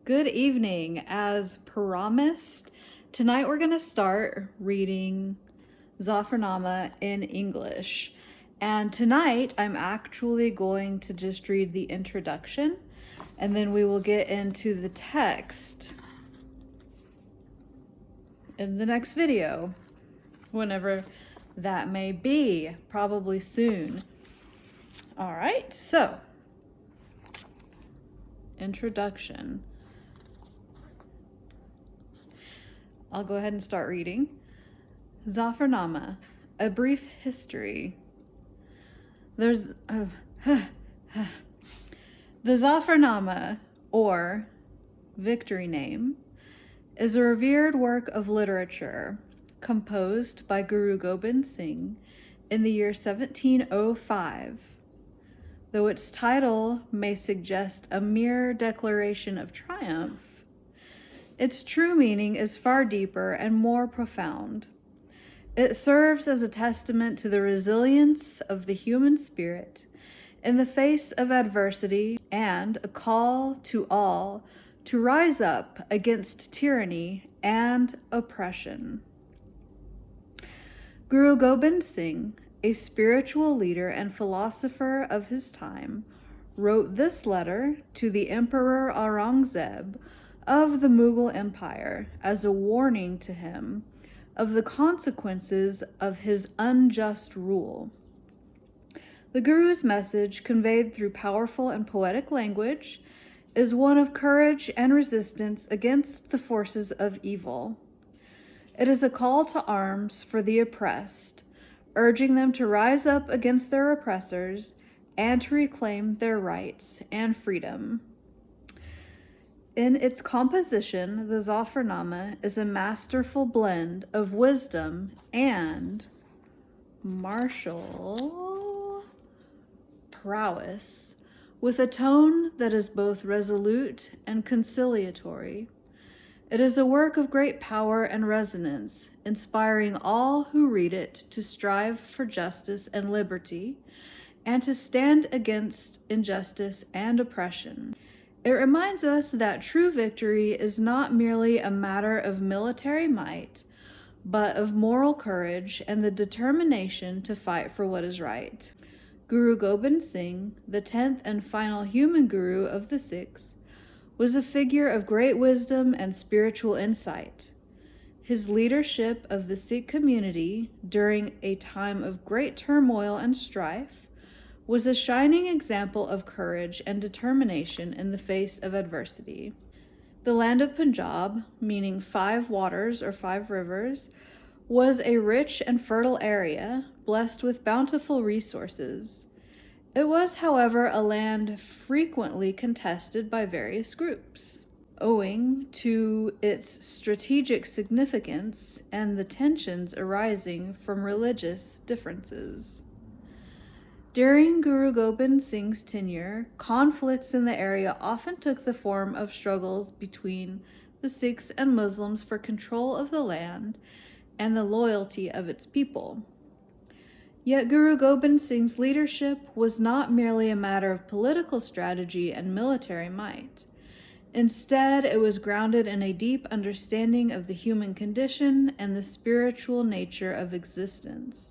Good evening. As promised, tonight we're going to start reading Zafarnama in English. And tonight I'm actually going to just read the introduction and then we will get into the text in the next video, whenever that may be, probably soon. All right, so introduction. I'll go ahead and start reading. Zafarnama, a brief history. The Zafarnama, or Victory Name, is a revered work of literature composed by Guru Gobind Singh in the year 1705. Though its title may suggest a mere declaration of triumph, its true meaning is far deeper and more profound. It serves as a testament to the resilience of the human spirit in the face of adversity and a call to all to rise up against tyranny and oppression. Guru Gobind Singh, a spiritual leader and philosopher of his time, wrote this letter to the Emperor Aurangzeb of the Mughal Empire as a warning to him of the consequences of his unjust rule. The Guru's message, conveyed through powerful and poetic language, is one of courage and resistance against the forces of evil. It is a call to arms for the oppressed, urging them to rise up against their oppressors and to reclaim their rights and freedom. In its composition, the Zafarnama is a masterful blend of wisdom and martial prowess, with a tone that is both resolute and conciliatory. It is a work of great power and resonance, inspiring all who read it to strive for justice and liberty, and to stand against injustice and oppression. It reminds us that true victory is not merely a matter of military might, but of moral courage and the determination to fight for what is right. Guru Gobind Singh, the 10th and final human guru of the Sikhs, was a figure of great wisdom and spiritual insight. His leadership of the Sikh community during a time of great turmoil and strife was a shining example of courage and determination in the face of adversity. The land of Punjab, meaning 5 waters or 5 rivers, was a rich and fertile area, blessed with bountiful resources. It was, however, a land frequently contested by various groups, owing to its strategic significance and the tensions arising from religious differences. During Guru Gobind Singh's tenure, conflicts in the area often took the form of struggles between the Sikhs and Muslims for control of the land and the loyalty of its people. Yet Guru Gobind Singh's leadership was not merely a matter of political strategy and military might. Instead, it was grounded in a deep understanding of the human condition and the spiritual nature of existence.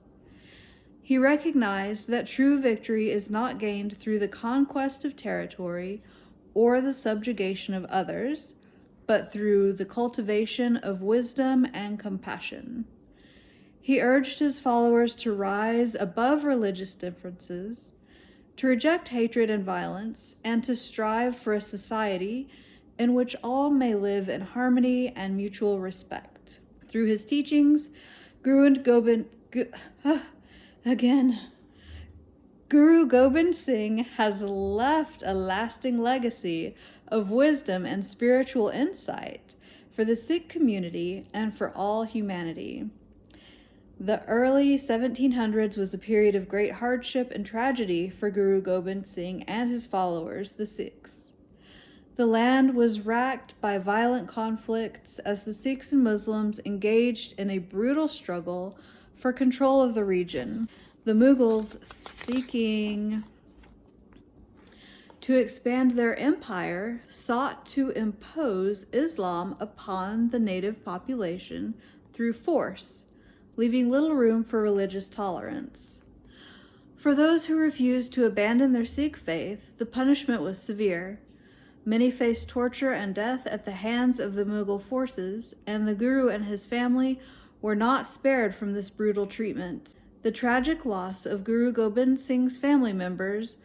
He recognized that true victory is not gained through the conquest of territory or the subjugation of others, but through the cultivation of wisdom and compassion. He urged his followers to rise above religious differences, to reject hatred and violence, and to strive for a society in which all may live in harmony and mutual respect. Through his teachings, Guru Gobind Singh has left a lasting legacy of wisdom and spiritual insight for the Sikh community and for all humanity. The early 1700s was a period of great hardship and tragedy for Guru Gobind Singh and his followers, the Sikhs. The land was racked by violent conflicts as the Sikhs and Muslims engaged in a brutal struggle for control of the region. The Mughals, seeking to expand their empire, sought to impose Islam upon the native population through force, leaving little room for religious tolerance. For those who refused to abandon their Sikh faith, the punishment was severe. Many faced torture and death at the hands of the Mughal forces, and the Guru and his family were not spared from this brutal treatment. The tragic loss of Guru Gobind Singh's family members,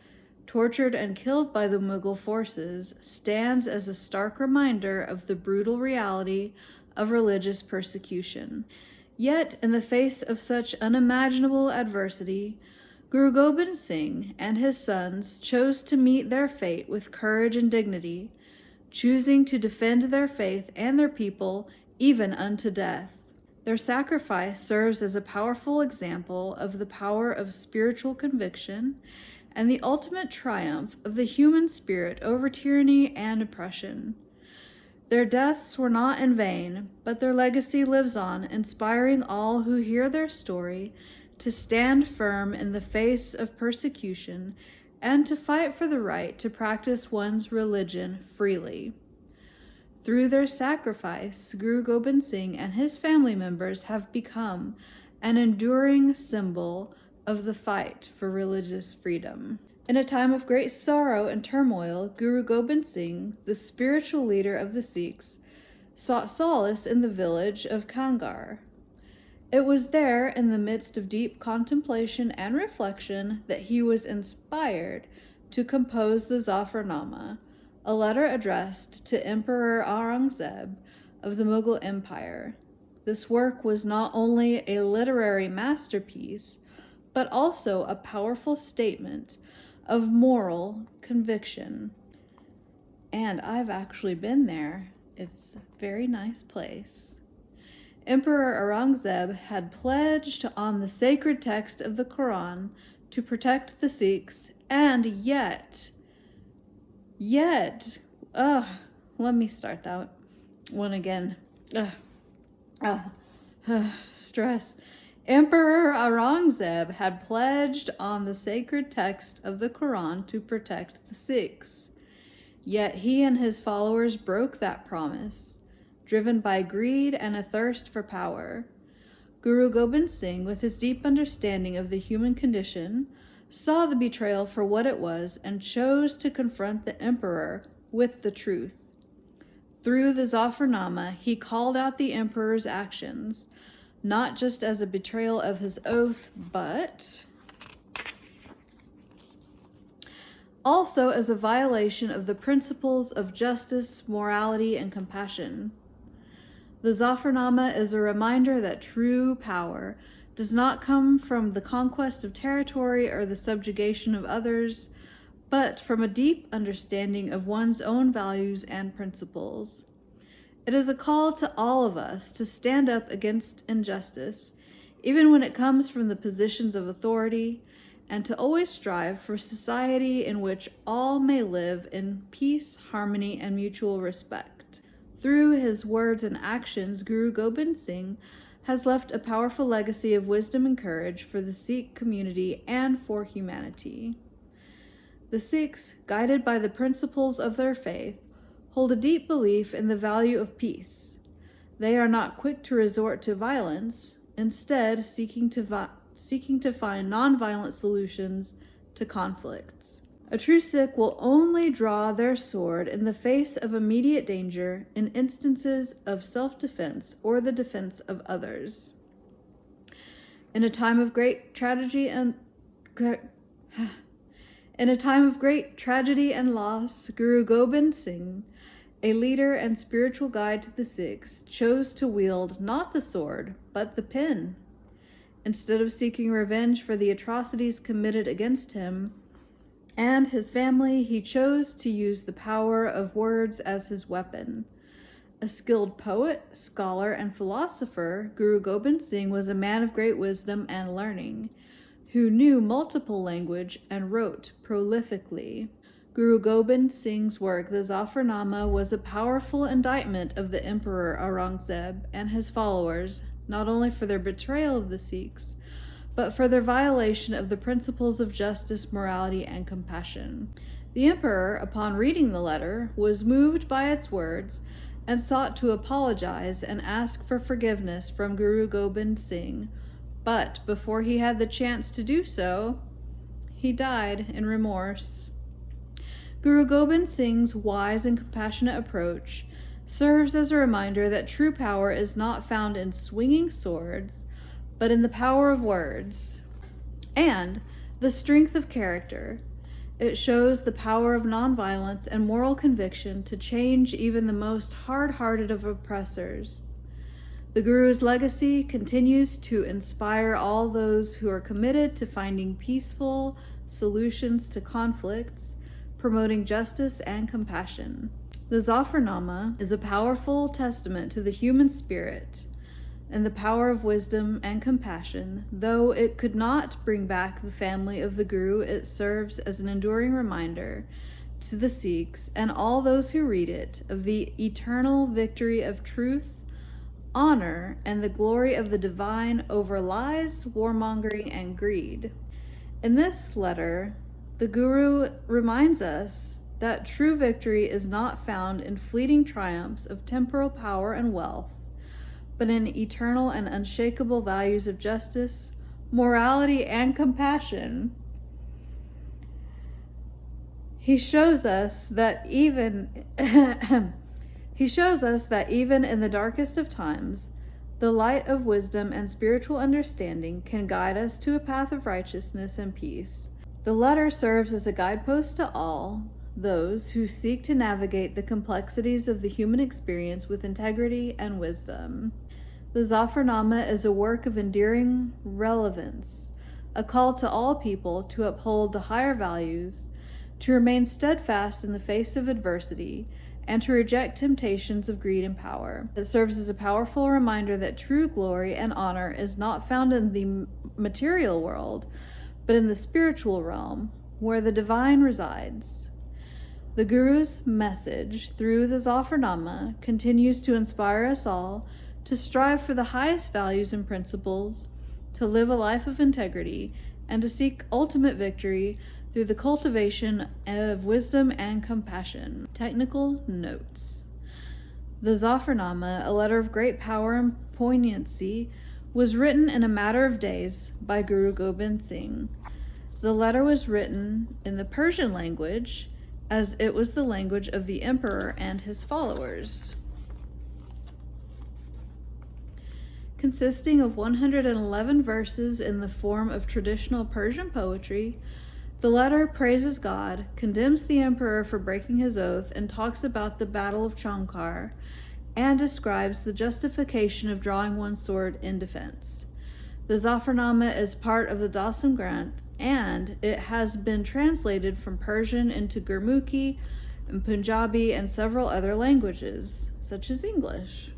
tortured and killed by the Mughal forces, stands as a stark reminder of the brutal reality of religious persecution. Yet, in the face of such unimaginable adversity, Guru Gobind Singh and his sons chose to meet their fate with courage and dignity, choosing to defend their faith and their people even unto death. Their sacrifice serves as a powerful example of the power of spiritual conviction and the ultimate triumph of the human spirit over tyranny and oppression. Their deaths were not in vain, but their legacy lives on, inspiring all who hear their story to stand firm in the face of persecution and to fight for the right to practice one's religion freely. Through their sacrifice, Guru Gobind Singh and his family members have become an enduring symbol of the fight for religious freedom. In a time of great sorrow and turmoil, Guru Gobind Singh, the spiritual leader of the Sikhs, sought solace in the village of Kangar. It was there, in the midst of deep contemplation and reflection, that he was inspired to compose the Zafarnama, a letter addressed to Emperor Aurangzeb of the Mughal Empire. This work was not only a literary masterpiece, but also a powerful statement of moral conviction. And I've actually been there. It's a very nice place. Emperor Aurangzeb had pledged on the sacred text of the Quran to protect the Sikhs, and yet, let me start that one again. Stress. Emperor Aurangzeb had pledged on the sacred text of the Quran to protect the Sikhs. Yet he and his followers broke that promise, driven by greed and a thirst for power. Guru Gobind Singh, with his deep understanding of the human condition, saw the betrayal for what it was and chose to confront the emperor with the truth. Through the Zafarnama, he called out the emperor's actions, not just as a betrayal of his oath, but also as a violation of the principles of justice, morality, and compassion. The Zafarnama is a reminder that true power does not come from the conquest of territory or the subjugation of others, but from a deep understanding of one's own values and principles. It is a call to all of us to stand up against injustice, even when it comes from the positions of authority, and to always strive for a society in which all may live in peace, harmony, and mutual respect. Through his words and actions, Guru Gobind Singh has left a powerful legacy of wisdom and courage for the Sikh community and for humanity. The Sikhs, guided by the principles of their faith, hold a deep belief in the value of peace. They are not quick to resort to violence, instead seeking to find nonviolent solutions to conflicts. A true Sikh will only draw their sword in the face of immediate danger in instances of self-defense or the defense of others. In a time of great tragedy and loss, Guru Gobind Singh, a leader and spiritual guide to the Sikhs, chose to wield not the sword, but the pen. Instead of seeking revenge for the atrocities committed against him and his family, he chose to use the power of words as his weapon. A skilled poet, scholar, and philosopher, Guru Gobind Singh was a man of great wisdom and learning, who knew multiple languages and wrote prolifically. Guru Gobind Singh's work, the Zafarnama, was a powerful indictment of the Emperor Aurangzeb and his followers, not only for their betrayal of the Sikhs, but for their violation of the principles of justice, morality, and compassion. The emperor, upon reading the letter, was moved by its words and sought to apologize and ask for forgiveness from Guru Gobind Singh, but before he had the chance to do so, he died in remorse. Guru Gobind Singh's wise and compassionate approach serves as a reminder that true power is not found in swinging swords, but in the power of words and the strength of character. It shows the power of nonviolence and moral conviction to change even the most hard-hearted of oppressors. The Guru's legacy continues to inspire all those who are committed to finding peaceful solutions to conflicts, promoting justice and compassion. The Zafarnama is a powerful testament to the human spirit and the power of wisdom and compassion. Though it could not bring back the family of the Guru, it serves as an enduring reminder to the Sikhs and all those who read it of the eternal victory of truth, honor, and the glory of the divine over lies, warmongering, and greed. In this letter, the Guru reminds us that true victory is not found in fleeting triumphs of temporal power and wealth, but in eternal and unshakable values of justice, morality, and compassion. He shows us that even in the darkest of times, the light of wisdom and spiritual understanding can guide us to a path of righteousness and peace. The letter serves as a guidepost to all those who seek to navigate the complexities of the human experience with integrity and wisdom. The Zafarnama is a work of enduring relevance, a call to all people to uphold the higher values, to remain steadfast in the face of adversity, and to reject temptations of greed and power. It serves as a powerful reminder that true glory and honor is not found in the material world, but in the spiritual realm, where the divine resides. The Guru's message through the Zafarnama continues to inspire us all to strive for the highest values and principles, to live a life of integrity, and to seek ultimate victory through the cultivation of wisdom and compassion. Technical notes. The Zafarnama, a letter of great power and poignancy, was written in a matter of days by Guru Gobind Singh. The letter was written in the Persian language, as it was the language of the emperor and his followers. Consisting of 111 verses in the form of traditional Persian poetry, the letter praises God, condemns the emperor for breaking his oath, and talks about the Battle of Chamkar, and describes the justification of drawing one's sword in defense. The Zafarnama is part of the Dasam Granth, and it has been translated from Persian into Gurmukhi and Punjabi and several other languages, such as English.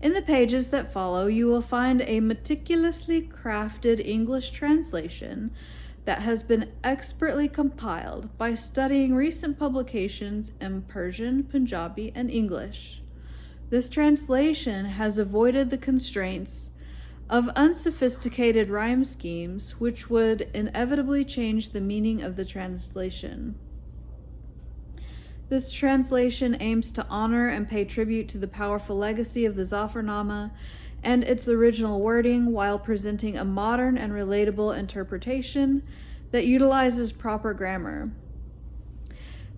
In the pages that follow, you will find a meticulously crafted English translation that has been expertly compiled by studying recent publications in Persian, Punjabi, and English. This translation has avoided the constraints of unsophisticated rhyme schemes, which would inevitably change the meaning of the translation. This translation aims to honor and pay tribute to the powerful legacy of the Zafarnama and its original wording, while presenting a modern and relatable interpretation that utilizes proper grammar.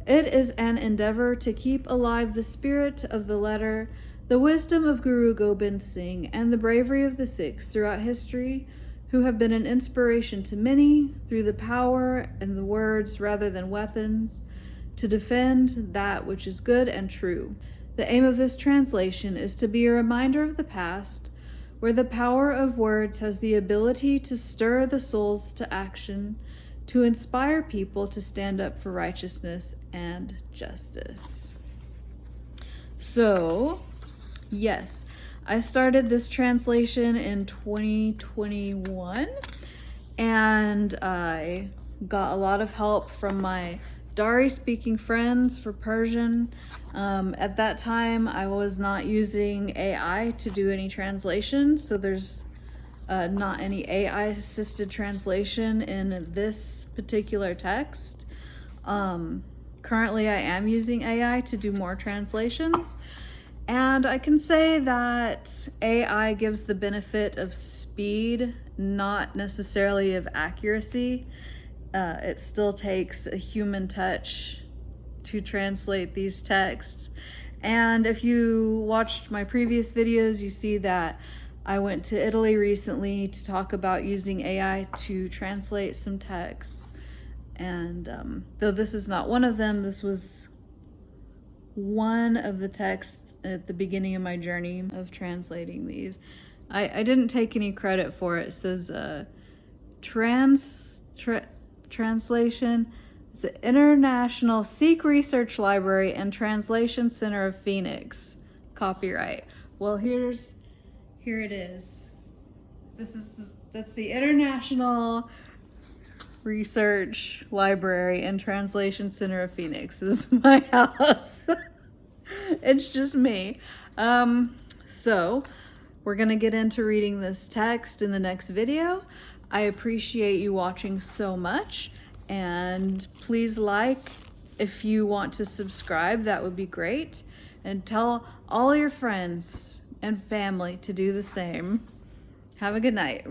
It is an endeavor to keep alive the spirit of the letter, the wisdom of Guru Gobind Singh, and the bravery of the Sikhs throughout history, who have been an inspiration to many through the power and the words rather than weapons, to defend that which is good and true. The aim of this translation is to be a reminder of the past, where the power of words has the ability to stir the souls to action, to inspire people to stand up for righteousness and justice. So, yes, I started this translation in 2021, and I got a lot of help from my Dari-speaking friends for Persian. At that time, I was not using AI to do any translation, so there's not any AI-assisted translation in this particular text. Currently I am using AI to do more translations, and I can say that AI gives the benefit of speed, not necessarily of accuracy. It still takes a human touch to translate these texts. And if you watched my previous videos, you see that I went to Italy recently to talk about using AI to translate some texts. And though this is not one of them, this was one of the texts at the beginning of my journey of translating these. I didn't take any credit for it. It says translation. It's the International Sikh Research Library and Translation Center of Phoenix. Copyright. Well, here it is. That's the International Research Library and Translation Center of Phoenix. This is my house. It's just me. So we're gonna get into reading this text in the next video. I appreciate you watching so much, and please like. If you want to subscribe, that would be great, and tell all your friends and family to do the same. Have a good night.